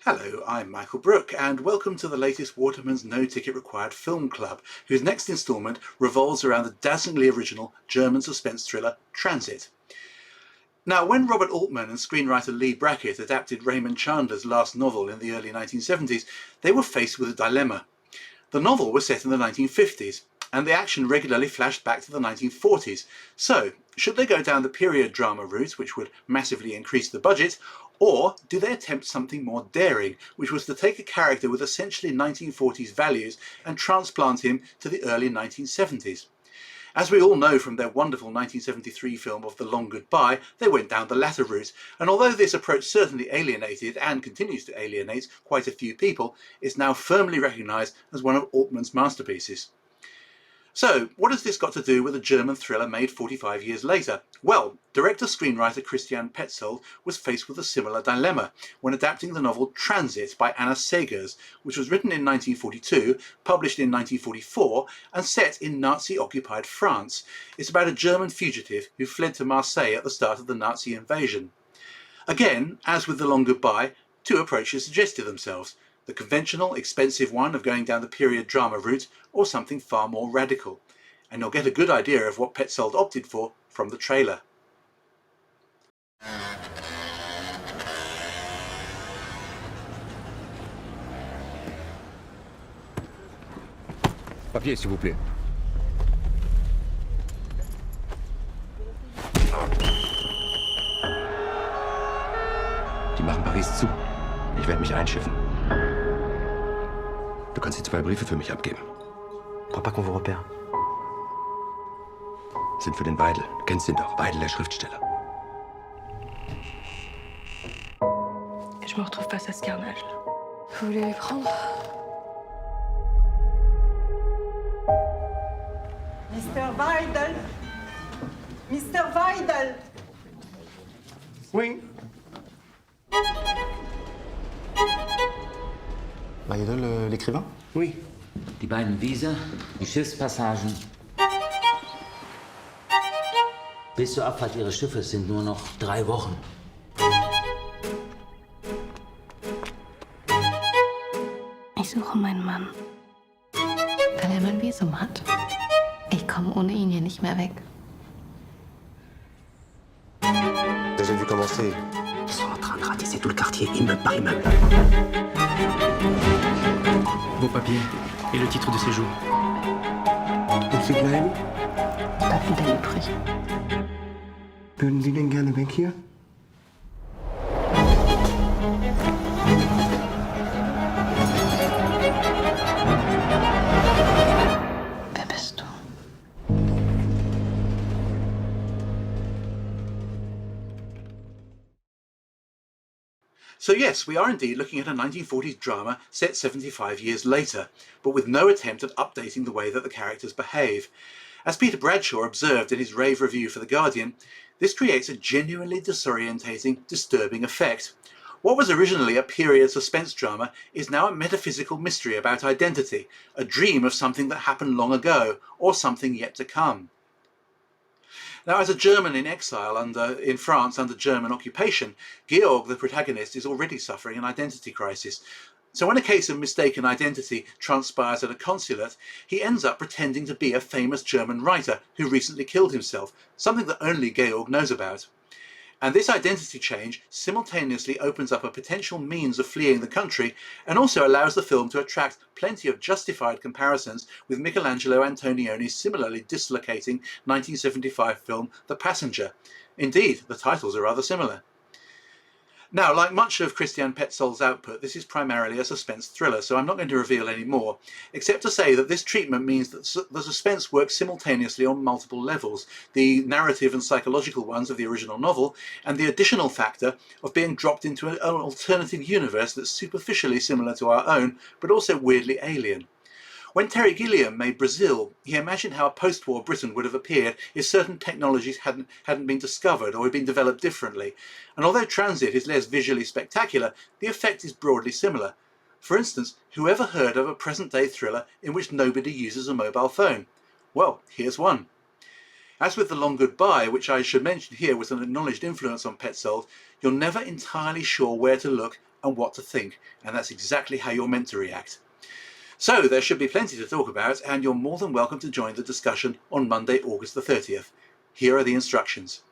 Hello, I'm Michael Brooke, and welcome to the latest Waterman's No Ticket Required Film Club, whose next instalment revolves around the dazzlingly original German suspense thriller Transit. Now, when Robert Altman and screenwriter Lee Brackett adapted Raymond Chandler's last novel in the early 1970s, they were faced with a dilemma. The novel was set in the 1950s, and the action regularly flashed back to the 1940s. So, should they go down the period drama route, which would massively increase the budget, or do they attempt something more daring, which was to take a character with essentially 1940s values and transplant him to the early 1970s? As we all know from their wonderful 1973 film of The Long Goodbye, they went down the latter route, and although this approach certainly alienated and continues to alienate quite a few people, it's now firmly recognised as one of Altman's masterpieces. So, what has this got to do with a German thriller made 45 years later? Well, director-screenwriter Christian Petzold was faced with a similar dilemma when adapting the novel Transit by Anna Seghers, which was written in 1942, published in 1944, and set in Nazi-occupied France. It's about a German fugitive who fled to Marseille at the start of the Nazi invasion. Again, as with The Long Goodbye, two approaches suggested themselves: the conventional, expensive one of going down the period drama route, or something far more radical. And you'll get a good idea of what Petzold opted for from the trailer. Papier, s'il vous plaît. Die machen Paris zu. Ich werde mich einschiffen. Du kannst die 2 Briefe für mich abgeben. Crois pas qu'on vous repère. Sind für den Weidel. Du kennst ihn doch. Weidel, der Schriftsteller. Et je me retrouve face à ce carnage. Vous voulez les prendre? Mr. Weidel! Mr. Weidel! Oui. Weidel, l'écrivain? Oui. Die beiden Wiese, die Schiffspassagen. Bis zur Abfahrt ihres Schiffes sind nur noch 3 Wochen. Ich suche meinen Mann. Weil er mein Visum hat. Ich komme ohne ihn hier nicht mehr weg. J'ai dû commencer. Ils sont en train de ratisser tout le quartier, immeuble par immeuble. Vos papiers et le titre de séjour. Und Sie bleiben? Ich bleib in der übrig. Würden Sie denn gerne weg hier? Wer bist du? So yes, we are indeed looking at a 1940s drama set 75 years later, but with no attempt at updating the way that the characters behave. As Peter Bradshaw observed in his rave review for The Guardian, this creates a genuinely disorientating, disturbing effect. What was originally a period suspense drama is now a metaphysical mystery about identity, a dream of something that happened long ago, or something yet to come. Now, as a German in exile in France under German occupation, Georg, the protagonist, is already suffering an identity crisis. So when a case of mistaken identity transpires at a consulate, he ends up pretending to be a famous German writer who recently killed himself, something that only Georg knows about. And this identity change simultaneously opens up a potential means of fleeing the country and also allows the film to attract plenty of justified comparisons with Michelangelo Antonioni's similarly dislocating 1975 film The Passenger. Indeed, the titles are rather similar. Now, like much of Christian Petzold's output, this is primarily a suspense thriller, so I'm not going to reveal any more, except to say that this treatment means that the suspense works simultaneously on multiple levels, the narrative and psychological ones of the original novel, and the additional factor of being dropped into an alternative universe that's superficially similar to our own, but also weirdly alien. When Terry Gilliam made Brazil, he imagined how a post-war Britain would have appeared if certain technologies hadn't been discovered or had been developed differently. And although Transit is less visually spectacular, the effect is broadly similar. For instance, whoever heard of a present-day thriller in which nobody uses a mobile phone? Well, here's one. As with The Long Goodbye, which I should mention here was an acknowledged influence on Petzold, you're never entirely sure where to look and what to think, and that's exactly how you're meant to react. So there should be plenty to talk about, and you're more than welcome to join the discussion on Monday, August the 30th. Here are the instructions.